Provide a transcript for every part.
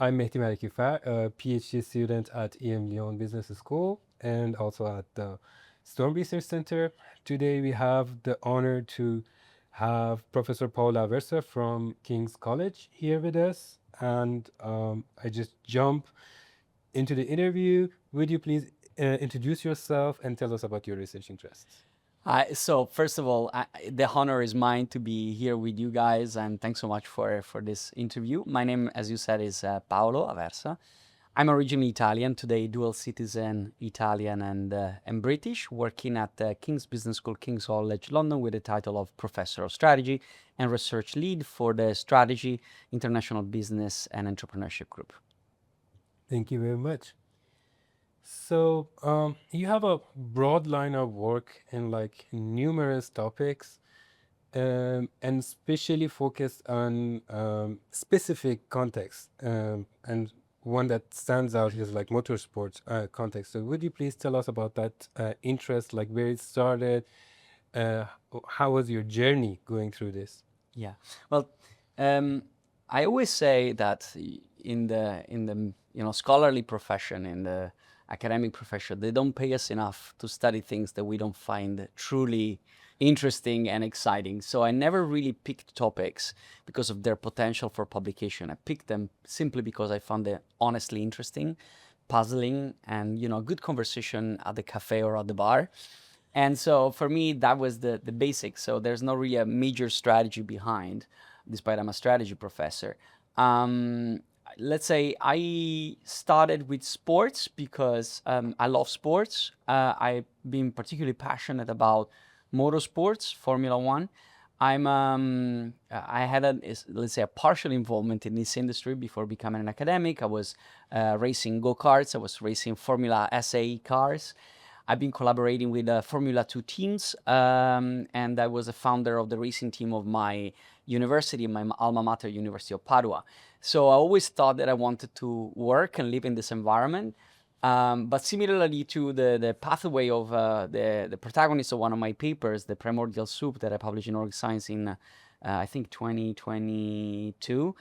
I'm Mehdi Malekifar, a PhD student at EM Lyon Business School and also at the Storm Research Center. Today we have the honor to have Professor Paolo Aversa from King's College here with us. And I just jump into the interview. Would you please introduce yourself and tell us about your research interests? So first of all, the honor is mine to be here with you guys, and thanks so much for this interview. My name, as you said, is Paolo Aversa. I'm originally Italian, today dual citizen, Italian and British, working at the King's Business School, King's College, London, with the title of Professor of Strategy and Research Lead for the Strategy, International Business and Entrepreneurship Group. Thank you very much. So you have a broad line of work in like numerous topics, and especially focused on specific contexts. And one that stands out is like motorsports context. So would you please tell us about that interest, like where it started? Uh, how was your journey going through this? Yeah. Well, I always say that in the scholarly profession, in the academic profession, they don't pay us enough to study things that we don't find truly interesting and exciting. So I never really picked topics because of their potential for publication. I picked them simply because I found them honestly interesting, puzzling, and a good conversation at the cafe or at the bar. And so for me, that was the basics. So there's not really a major strategy behind, despite I'm a strategy professor. Let's say I started with sports because I love sports. I've been particularly passionate about motorsports, Formula One. I had let's say a partial involvement in this industry before becoming an academic. I was racing go-karts. I was racing Formula SA cars. I've been collaborating with Formula 2 teams, and I was a founder of the racing team of my university, my alma mater, University of Padua. So I always thought that I wanted to work and live in this environment. But similarly to the pathway of the protagonist of one of my papers, The Primordial Soup, that I published in Org Science in, I think, 2022,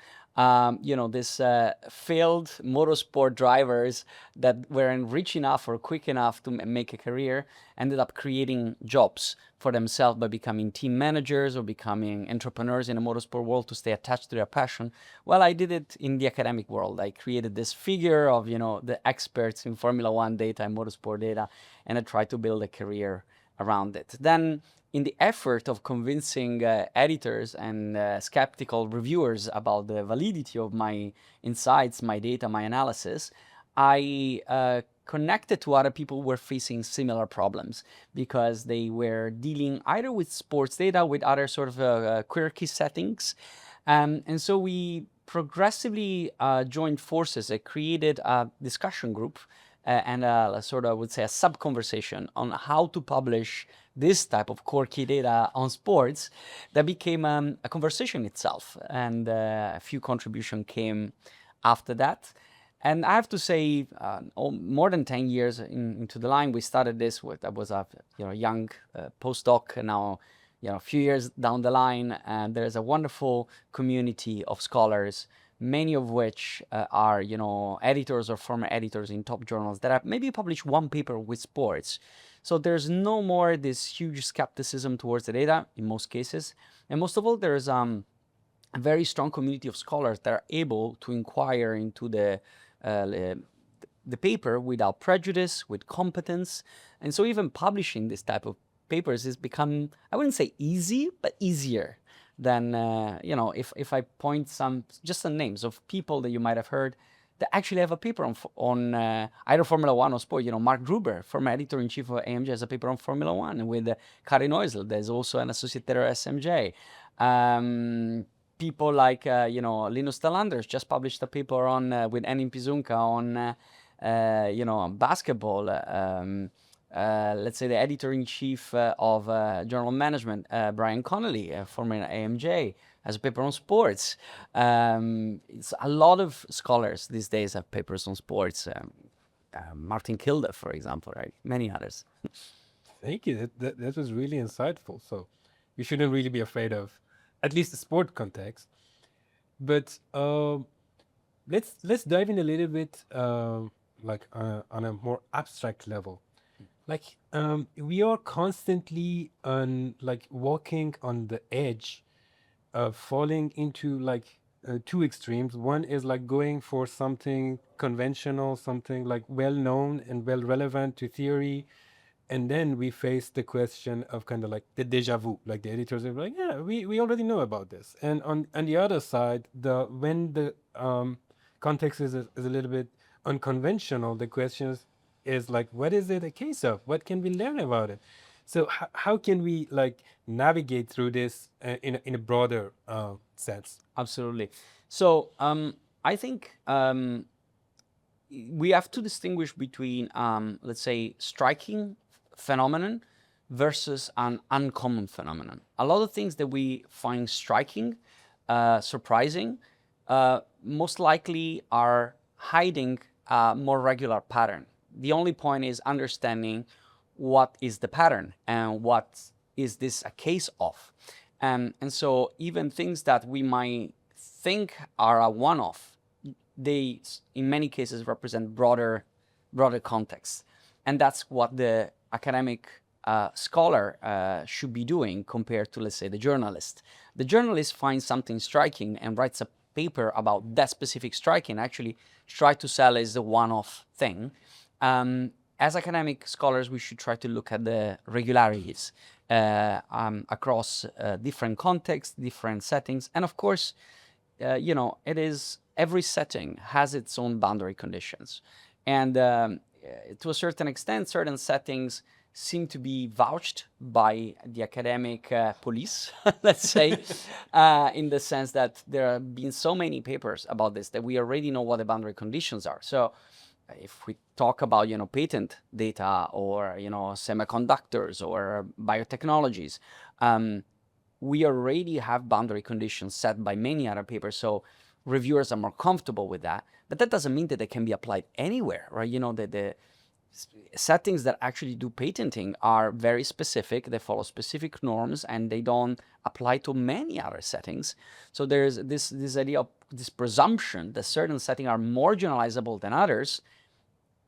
this failed motorsport drivers that weren't rich enough or quick enough to make a career ended up creating jobs for themselves by becoming team managers or becoming entrepreneurs in the motorsport world to stay attached to their passion. Well, I did it in the academic world. I created this figure of, the experts in Formula One data and motorsport data, and I tried to build a career around it. Then in the effort of convincing editors and skeptical reviewers about the validity of my insights, my data, my analysis, I connected to other people who were facing similar problems because they were dealing either with sports data, with other sort of quirky settings. And so we progressively joined forces. I created a discussion group and a sort of, I would say, a sub-conversation on how to publish this type of quirky data on sports that became a conversation itself. And a few contributions came after that. And I have to say, more than 10 years into the line, we started this with, I was a young postdoc, and now a few years down the line, and there's a wonderful community of scholars, many of which are editors or former editors in top journals that have maybe published one paper with sports. So there's no more this huge skepticism towards the data in most cases, and most of all, there's a very strong community of scholars that are able to inquire into the paper without prejudice, with competence. And so even publishing this type of papers has become, I wouldn't say easy, but easier than, if I point some names of people that you might have heard that actually have a paper on either Formula One or sport. Mark Gruber, former editor-in-chief of AMG, has a paper on Formula One, and with Karin Neusel, there's also an associate editor at SMJ. People like, Linus Talanders just published a paper on with Enin Pizunka on basketball. Let's say the editor-in-chief of Journal Management, Brian Connolly, former AMJ, has a paper on sports. It's a lot of scholars these days have papers on sports. Martin Kilde, for example, right? Many others. Thank you. That was really insightful. So you shouldn't really be afraid of at least the sport context. But let's dive in a little bit, like on a more abstract level. Like we are constantly on like walking on the edge of falling into like two extremes. One is like going for something conventional, something like well known and well relevant to theory, and then we face the question of kind of like the deja vu, like the editors are like, yeah, we already know about this. And on the other side, the when the context is a little bit unconventional, the question is like, what is it a case of? What can we learn about it? So how can we like navigate through this in a broader sense? Absolutely. So I think we have to distinguish between, let's say, striking phenomenon versus an uncommon phenomenon. A lot of things that we find striking, surprising, most likely are hiding a more regular pattern. The only point is understanding what is the pattern and what is this a case of. And so even things that we might think are a one-off, they in many cases represent broader context, and that's what the academic scholar should be doing compared to, let's say, the journalist. The journalist finds something striking and writes a paper about that specific striking, actually try to sell as a one-off thing. As academic scholars, we should try to look at the regularities across different contexts, different settings, and of course, it is every setting has its own boundary conditions, and to a certain extent, certain settings seem to be vouched by the academic police, let's say, in the sense that there have been so many papers about this that we already know what the boundary conditions are. So if we talk about, patent data or, semiconductors or biotechnologies, we already have boundary conditions set by many other papers. So reviewers are more comfortable with that. But that doesn't mean that they can be applied anywhere, right? The settings that actually do patenting are very specific. They follow specific norms and they don't apply to many other settings. So there's this idea of this presumption that certain settings are more generalizable than others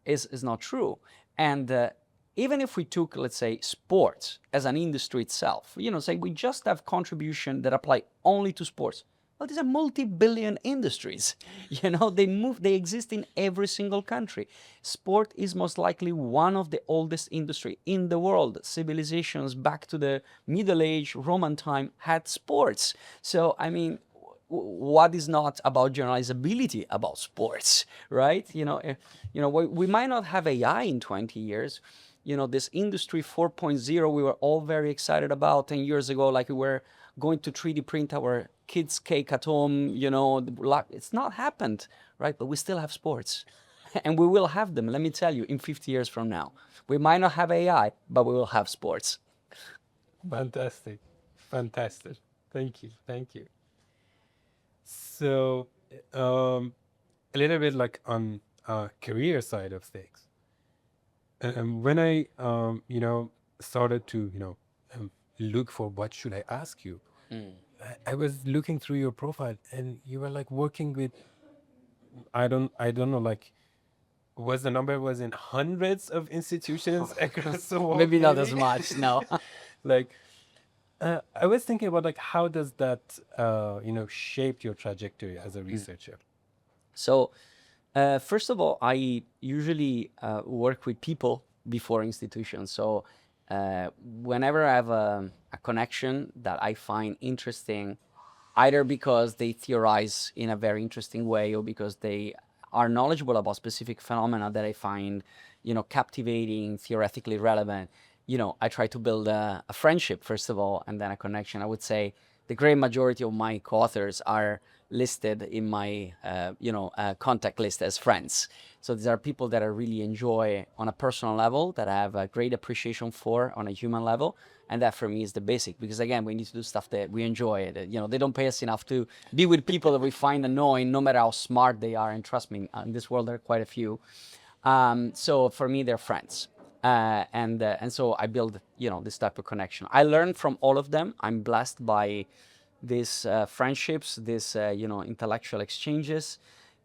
is not true. And even if we took, let's say, sports as an industry itself, say we just have contribution that apply only to sports. Well, these are multi-billion industries. They exist in every single country. Sport is most likely one of the oldest industry in the world. Civilizations back to the Middle Age, Roman time had sports. So, I mean, what is not about generalizability about sports, right? We might not have AI in 20 years. This industry 4.0 we were all very excited about 10 years ago, like we were going to 3D print our kids' cake at home, it's not happened, right? But we still have sports. And we will have them, let me tell you, in 50 years from now. We might not have AI, but we will have sports. Fantastic. Fantastic. Thank you. Thank you. So, a little bit like on career side of things. When I, started to, look for what should I ask you, I was looking through your profile, and you were like working with, I don't know, like, was the number was in hundreds of institutions across the world? Maybe not as much, no. Like, I was thinking about like how does that shape your trajectory as a researcher? So, first of all, I usually work with people before institutions. So, whenever I have a connection that I find interesting, either because they theorize in a very interesting way or because they are knowledgeable about specific phenomena that I find, captivating, theoretically relevant, I try to build a friendship, first of all, and then a connection. I would say the great majority of my co-authors are listed in my, contact list as friends. So these are people that I really enjoy on a personal level, that I have a great appreciation for on a human level. And that for me is the basic, because again, we need to do stuff that we enjoy. They don't pay us enough to be with people that we find annoying, no matter how smart they are. And trust me, in this world, there are quite a few. So for me, they're friends. And so I build, this type of connection. I learn from all of them. I'm blessed by these friendships, these, intellectual exchanges.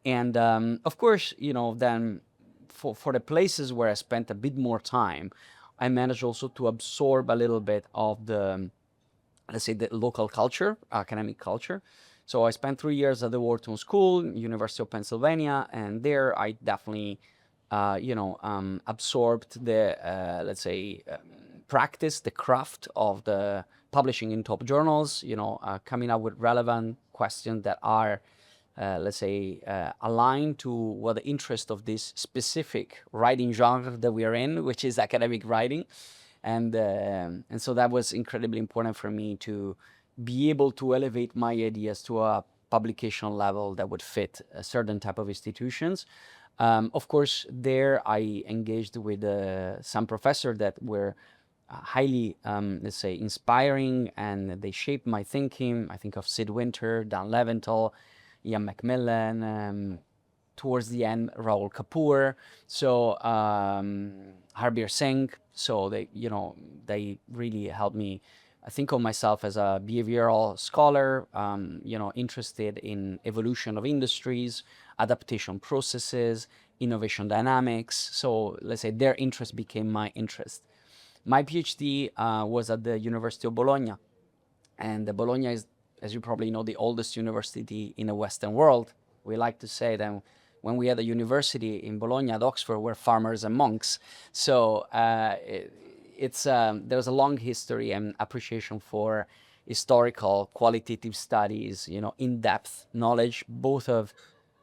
And of course, then for the places where I spent a bit more time, I managed also to absorb a little bit of the, let's say, the local culture, academic culture. So I spent 3 years at the Wharton School, University of Pennsylvania, and there I definitely, absorbed the, let's say, practice, the craft of the publishing in top journals, coming up with relevant questions that are, let's say, aligned to what the interest of this specific writing genre that we are in, which is academic writing. And so that was incredibly important for me to be able to elevate my ideas to a publication level that would fit a certain type of institutions. Of course, there I engaged with some professors that were highly, let's say, inspiring, and they shaped my thinking. I think of Sid Winter, Dan Leventhal, Ian Macmillan, towards the end, Rahul Kapoor, so Harbir Singh. So they really helped me. I think of myself as a behavioral scholar, interested in evolution of industries, adaptation processes, innovation dynamics. So let's say their interest became my interest. My PhD was at the University of Bologna, and Bologna is, as you probably know, the oldest university in the Western world. We like to say that when we had a university in Bologna at Oxford, we're farmers and monks. So there's a long history and appreciation for historical, qualitative studies, in-depth knowledge, both of,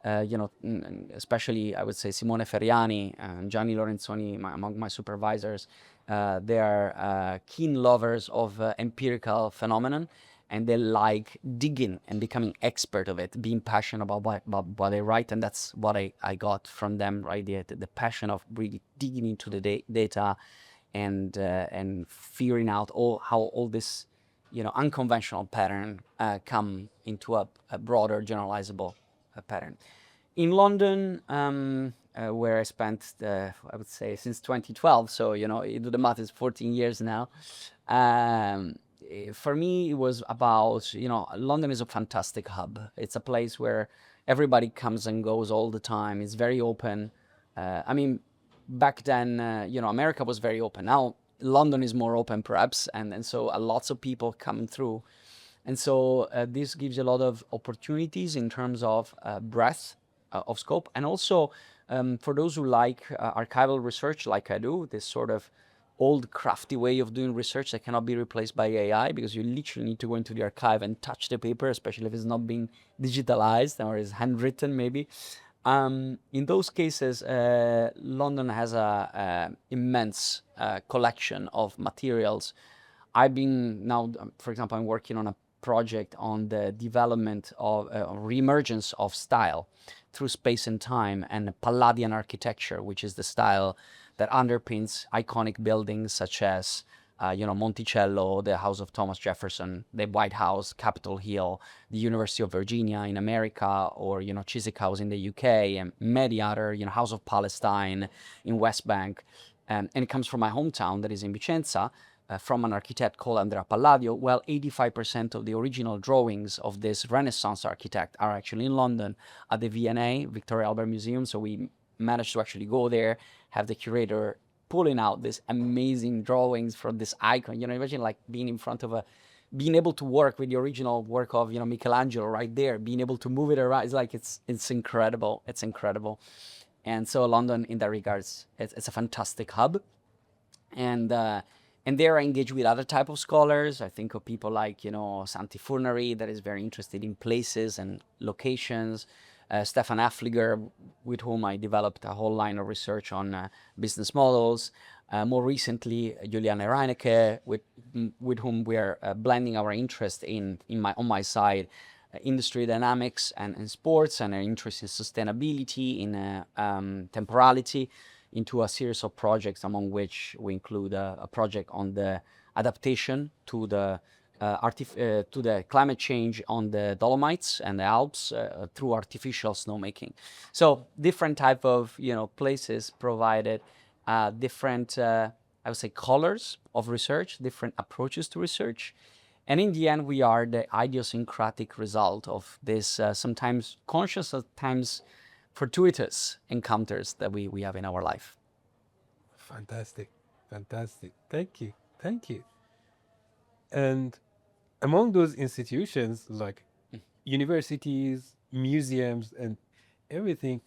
especially I would say Simone Ferriani and Gianni Lorenzoni, among my supervisors. They are keen lovers of empirical phenomenon, and they like digging and becoming expert of it, being passionate about what they write, and that's what I got from them, right? The passion of really digging into the data and figuring out how all this, unconventional pattern come into a broader generalizable pattern. In London, where I spent, I would say, since 2012, so you do the math, it's 14 years now. For me, it was about, London is a fantastic hub. It's a place where everybody comes and goes all the time. It's very open. I mean, back then, America was very open. Now London is more open, perhaps, and so lots of people coming through. And so this gives a lot of opportunities in terms of breadth of scope, and also for those who like archival research, like I do, this sort of old crafty way of doing research that cannot be replaced by AI, because you literally need to go into the archive and touch the paper, especially if it's not being digitalized or is handwritten maybe. In those cases, London has a immense collection of materials. I've been now, for example, I'm working on a project on the development of reemergence of style through space and time, and Palladian architecture, which is the style that underpins iconic buildings such as Monticello, the House of Thomas Jefferson, the White House, Capitol Hill, the University of Virginia in America, or Chiswick House in the UK, and many other, House of Palestine in West Bank. And it comes from my hometown, that is in Vicenza, from an architect called Andrea Palladio. Well, 85% of the original drawings of this Renaissance architect are actually in London at the V&A, Victoria Albert Museum. So we managed to actually go there, have the curator pulling out these amazing drawings from this icon. Imagine like being in front of being able to work with the original work of, Michelangelo right there, being able to move it around. It's like, it's incredible. It's incredible. And so London, in that regards, it's a fantastic hub. And there I engage with other type of scholars. I think of people like, Santi Furnari, that is very interested in places and locations. Stefan Affliger, with whom I developed a whole line of research on business models. More recently, Juliane Reinecke, with whom we are blending our interest on my side, industry dynamics and sports, and our interest in sustainability, in temporality, into a series of projects, among which we include a project on the adaptation to the climate change on the Dolomites and the Alps through artificial snowmaking. So different type of places provided different, I would say, colors of research, different approaches to research. And in the end, we are the idiosyncratic result of this sometimes conscious, at times fortuitous encounters that we have in our life. Fantastic. Fantastic. Thank you. Thank you. And among those institutions, like universities, museums, and everything,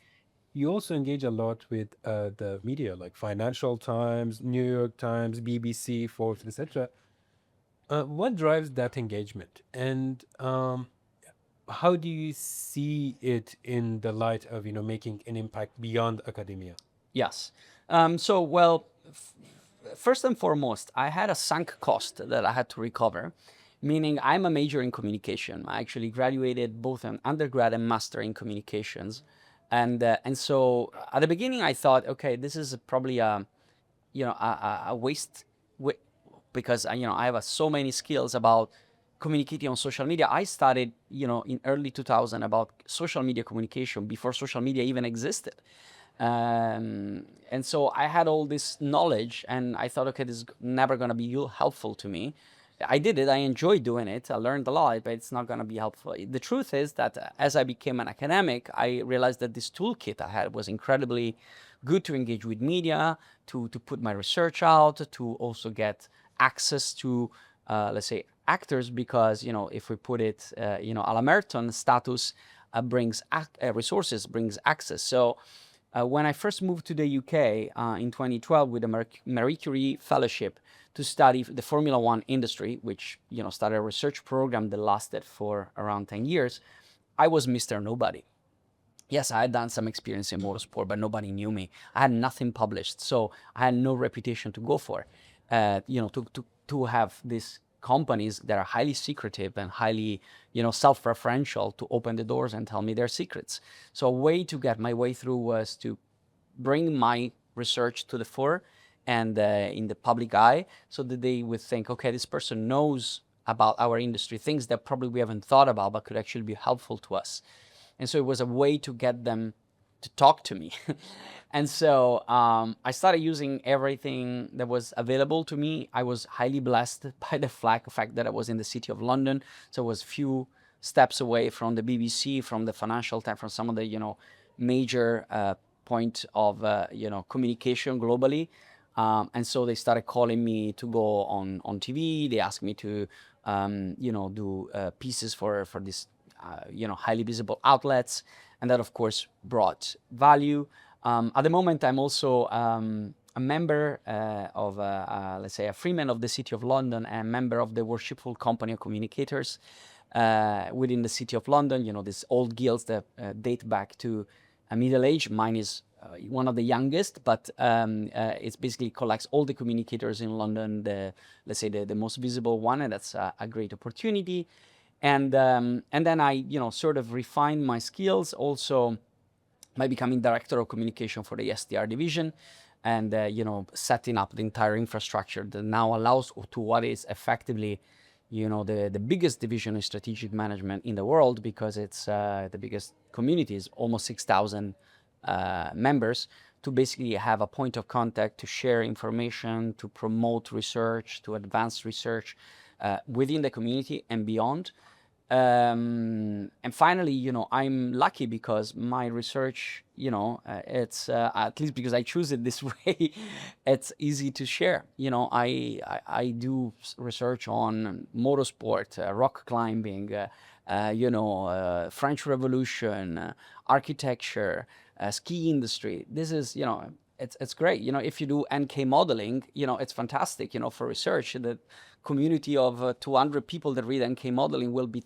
you also engage a lot with the media, like Financial Times, New York Times, BBC, Forbes, etc. What drives that engagement, and how do you see it in the light of making an impact beyond academia? Yes. So, well, first and foremost, I had a sunk cost that I had to recover, meaning I'm a major in communication. I actually graduated both an undergrad and master in communications. And so at the beginning, I thought, okay, this is probably a waste because I have so many skills about communicating on social media. I started in early 2000 about social media communication before social media even existed. And so I had all this knowledge, and I thought, okay, this is never going to be helpful to me. I did it. I enjoyed doing it. I learned a lot, but it's not going to be helpful. The truth is that as I became an academic, I realized that this toolkit I had was incredibly good to engage with media, to put my research out, to also get access to, let's say, actors, because, if we put it, a la Merton, status brings resources, brings access. So when I first moved to the UK in 2012 with a Marie Curie Fellowship to study the Formula One industry, which started a research program that lasted for around 10 years, I was Mr. Nobody. Yes, I had done some experience in motorsport, but nobody knew me. I had nothing published, so I had no reputation to go for. To have these companies that are highly secretive and highly, self-referential to open the doors and tell me their secrets. So a way to get my way through was to bring my research to the fore and in the public eye, so that they would think, okay, this person knows about our industry, things that probably we haven't thought about, but could actually be helpful to us. And so it was a way to get them to talk to me. And so I started using everything that was available to me. I was highly blessed by the fact that I was in the city of London. So it was few steps away from the BBC, from the Financial Times, from some of the, major point of, communication globally. And so they started calling me to go on TV. They asked me to, do pieces for this highly visible outlets, and that of course brought value. At the moment, I'm also a member of, let's say, a freeman of the City of London, and a member of the Worshipful Company of Communicators within the City of London. These old guilds that date back to a middle age. Mine is one of the youngest, but it's basically collects all the communicators in London, let's say the most visible one, and that's a great opportunity. And then I, sort of refined my skills also by becoming director of communication for the SDR division, and setting up the entire infrastructure that now allows to what is effectively, the biggest division in strategic management in the world, because it's the biggest community, is almost 6,000 members, to basically have a point of contact to share information, to promote research, to advance research within the community and beyond. And finally, I'm lucky because my research, it's at least because I choose it this way, it's easy to share. I do research on motorsport, rock climbing, French Revolution, architecture, ski industry. This is, it's great. If you do NK modeling, it's fantastic, for research. The community of 200 people that read NK modeling will be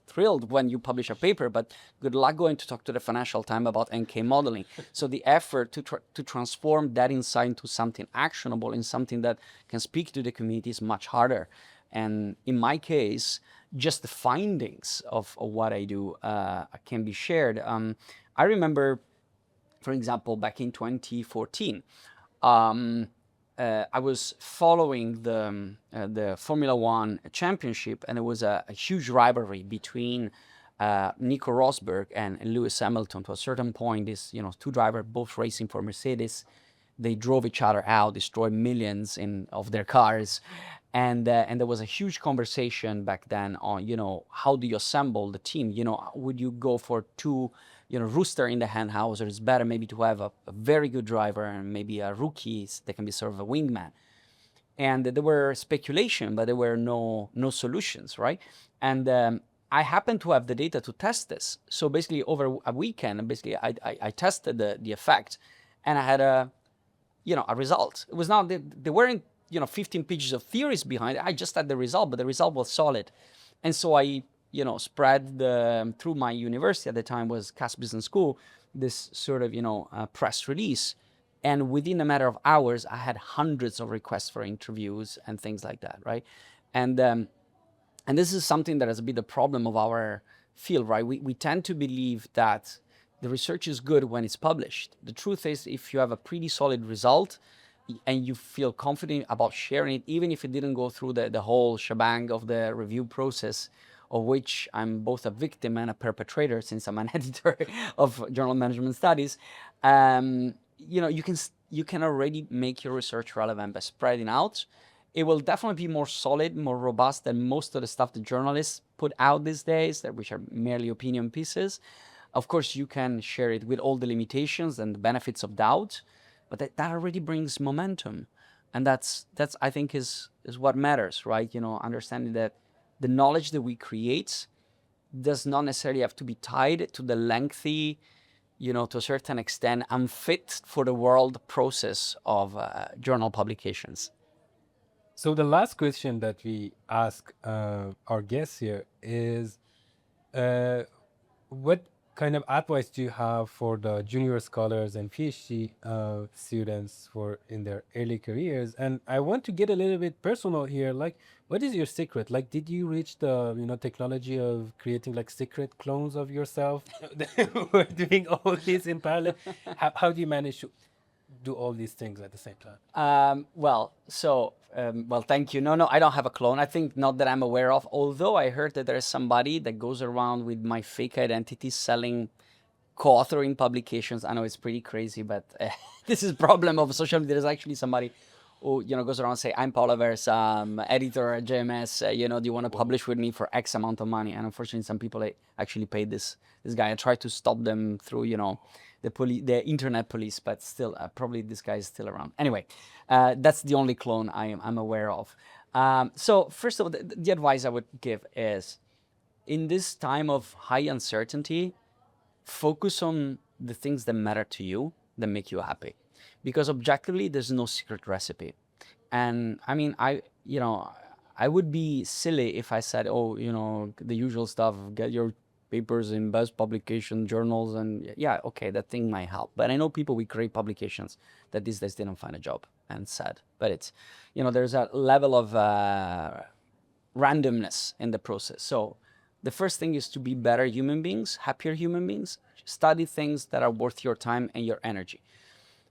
thrilled when you publish a paper, but good luck going to talk to the Financial Times about NK modeling. So the effort to transform that insight into something actionable, in something that can speak to the community, is much harder. And in my case, just the findings of what I do can be shared. I remember, for example, back in 2014, I was following the Formula One championship, and there was a huge rivalry between Nico Rosberg and Lewis Hamilton. To a certain point, these two drivers, both racing for Mercedes, they drove each other out, destroyed millions of their cars, and there was a huge conversation back then on how do you assemble the team? Would you go for two rooster in the hen house, or it's better maybe to have a very good driver and maybe a rookie that can be sort of a wingman. And there were speculation, but there were no solutions, right? And I happened to have the data to test this. So basically, over a weekend, basically I tested the effect, and I had a result. It was not, there weren't 15 pages of theories behind it. I just had the result, but the result was solid. And so I spread through my university at the time was Cass Business School, this sort of press release. And within a matter of hours, I had hundreds of requests for interviews and things like that, right? And this is something that has been the problem of our field, right? We tend to believe that the research is good when it's published. The truth is, if you have a pretty solid result and you feel confident about sharing it, even if it didn't go through the whole shebang of the review process, of which I'm both a victim and a perpetrator, since I'm an editor of journal management studies, you can already make your research relevant by spreading out. It will definitely be more solid, more robust than most of the stuff the journalists put out these days, which are merely opinion pieces. Of course, you can share it with all the limitations and the benefits of doubt, but that already brings momentum. And that's I think is what matters, right? Understanding that the knowledge that we create does not necessarily have to be tied to the lengthy, to a certain extent, unfit for the world process of journal publications. So the last question that we ask our guests here is, what kind of advice do you have for the junior scholars and PhD students for in their early careers? And I want to get a little bit personal here. Like, what is your secret? Like, did you reach the technology of creating like secret clones of yourself? We're doing all this in parallel. How do you manage to do all these things at the same time? Well, thank you. No, I don't have a clone. I think not that I'm aware of, although I heard that there is somebody that goes around with my fake identity selling co-authoring publications. I know it's pretty crazy, but this is problem of social media. There's actually somebody who, goes around and say, I'm Paolo Aversa, I'm editor at JMS, do you want to publish with me for X amount of money? And unfortunately, some people actually paid this guy. I tried to stop them through, the internet police, but still, probably this guy is still around. Anyway, that's the only clone I'm aware of. So first of all, the advice I would give is, in this time of high uncertainty, focus on the things that matter to you, that make you happy. Because objectively, there's no secret recipe. And I mean, I would be silly if I said, oh, the usual stuff, get your papers in best publication journals, and yeah, okay, that thing might help. But I know people with great publications that these days didn't find a job, and sad. But it's, there's a level of randomness in the process. So the first thing is to be better human beings, happier human beings. Study things that are worth your time and your energy.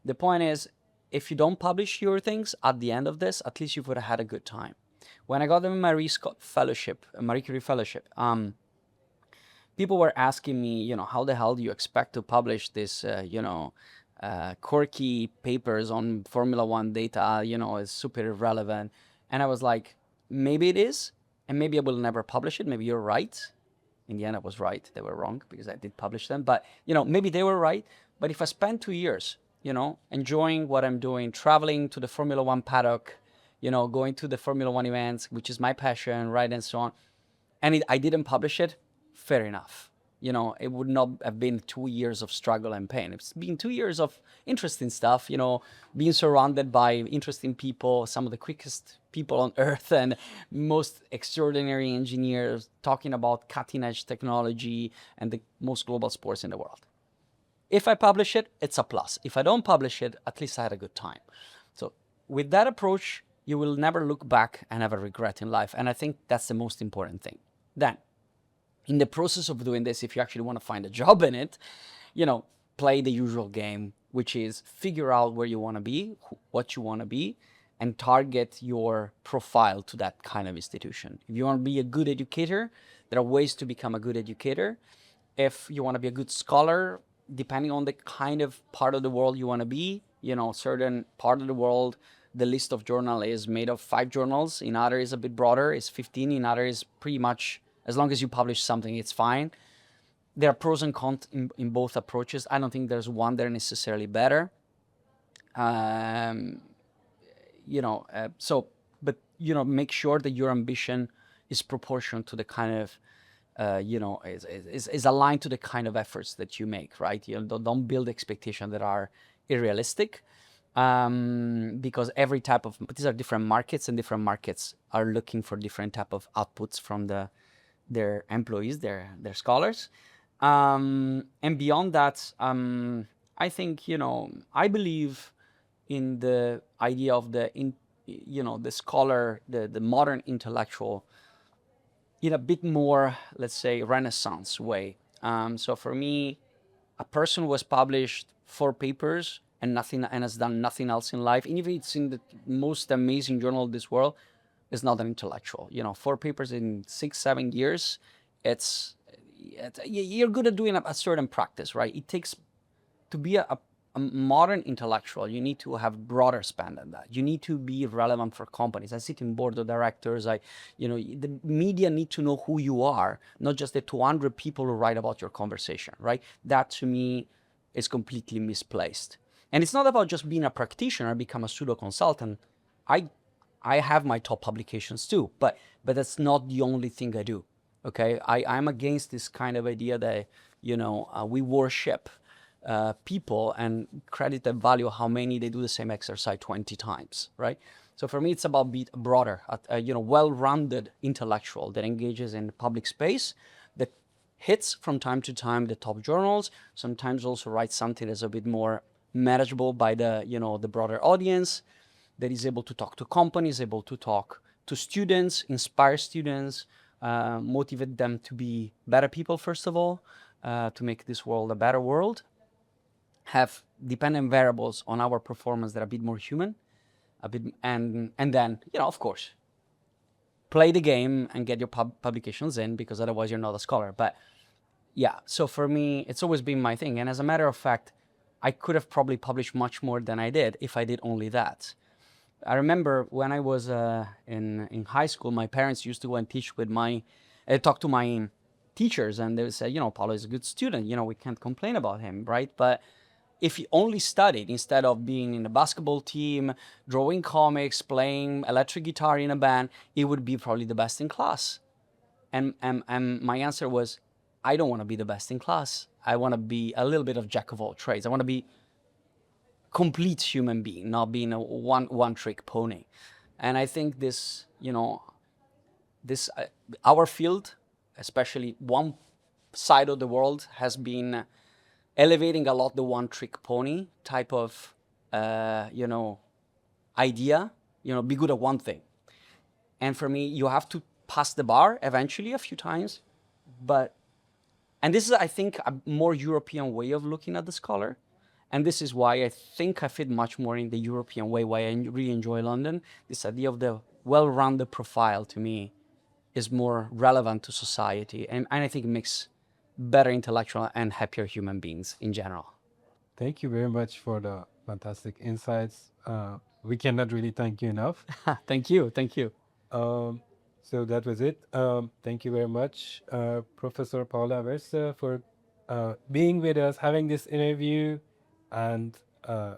The point is, if you don't publish your things at the end of this, at least you would have had a good time. When I got the Marie Curie Fellowship, people were asking me, how the hell do you expect to publish this, quirky papers on Formula One data, is super irrelevant. And I was like, maybe it is, and maybe I will never publish it. Maybe you're right. In the end, I was right. They were wrong because I did publish them. But, maybe they were right. But if I spend 2 years, enjoying what I'm doing, traveling to the Formula One paddock, going to the Formula One events, which is my passion, right, and so on, and I didn't publish it, fair enough. It would not have been 2 years of struggle and pain. It's been 2 years of interesting stuff, being surrounded by interesting people, some of the quickest people on earth and most extraordinary engineers talking about cutting edge technology and the most global sports in the world. If I publish it, it's a plus. If I don't publish it, at least I had a good time. So with that approach, you will never look back and have a regret in life. And I think that's the most important thing. Then, in the process of doing this, if you actually want to find a job in it, play the usual game, which is figure out where you want to be, what you want to be, and target your profile to that kind of institution. If you want to be a good educator, there are ways to become a good educator. If you want to be a good scholar, depending on the kind of part of the world you want to be, certain part of the world, the list of journal is made of 5 journals. In other is a bit broader, it's 15. In other is pretty much, as long as you publish something, it's fine. there are pros and cons in both approaches. I don't think there's one that are necessarily better. But make sure that your ambition is proportional to the kind of, is aligned to the kind of efforts that you make, right? Don't build expectations that are unrealistic, because every type of, these are different markets, and different markets are looking for different type of outputs from their employees, their scholars. And beyond that, I think, I believe in the idea of the scholar, the modern intellectual, in a bit more, let's say, Renaissance way. So for me, a person who has published 4 papers and has done nothing else in life, even if it's in the most amazing journal of this world, is not an intellectual. 4 papers in 6-7 years, you're good at doing a certain practice, right? It takes, to be a modern intellectual, you need to have broader span than that. You need to be relevant for companies. I sit in board of directors. The media need to know who you are, not just the 200 people who write about your conversation, right? That to me is completely misplaced. And it's not about just being a practitioner, become a pseudo consultant. I have my top publications too, but that's not the only thing I do. Okay, I'm against this kind of idea that we worship people and credit and value how many they do the same exercise 20 times, right? So for me, it's about being broader, well-rounded intellectual that engages in public space, that hits from time to time the top journals, sometimes also writes something that's a bit more manageable by the broader audience, that is able to talk to companies, able to talk to students, inspire students, motivate them to be better people, first of all, to make this world a better world, have dependent variables on our performance that are a bit more human, and then, of course, play the game and get your publications in, because otherwise you're not a scholar. But yeah, so for me, it's always been my thing. And as a matter of fact, I could have probably published much more than I did if I did only that. I remember when I was in high school, my parents used to go and talk to my teachers, and they would say, Paolo is a good student, we can't complain about him, right? But if he only studied instead of being in the basketball team, drawing comics, playing electric guitar in a band, he would be probably the best in class. And my answer was, I don't want to be the best in class. I want to be a little bit of jack of all trades. I want to be complete human being, not being a one trick pony. And I think this, our field, especially one side of the world, has been elevating a lot the one trick pony type of, idea, be good at one thing. And for me, you have to pass the bar eventually a few times. And this is, I think, a more European way of looking at the scholar. And this is why I think I fit much more in the European way, why I really enjoy London. This idea of the well-rounded profile, to me, is more relevant to society. And I think it makes better intellectual and happier human beings in general. Thank you very much for the fantastic insights. We cannot really thank you enough. Thank you. Thank you. So that was it. Thank you very much, Professor Paolo Aversa, for being with us, having this interview, and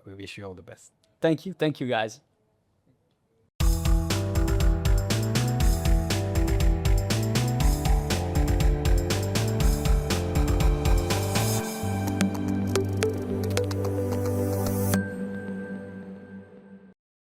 we wish you all the best. Thank you. Thank you, guys.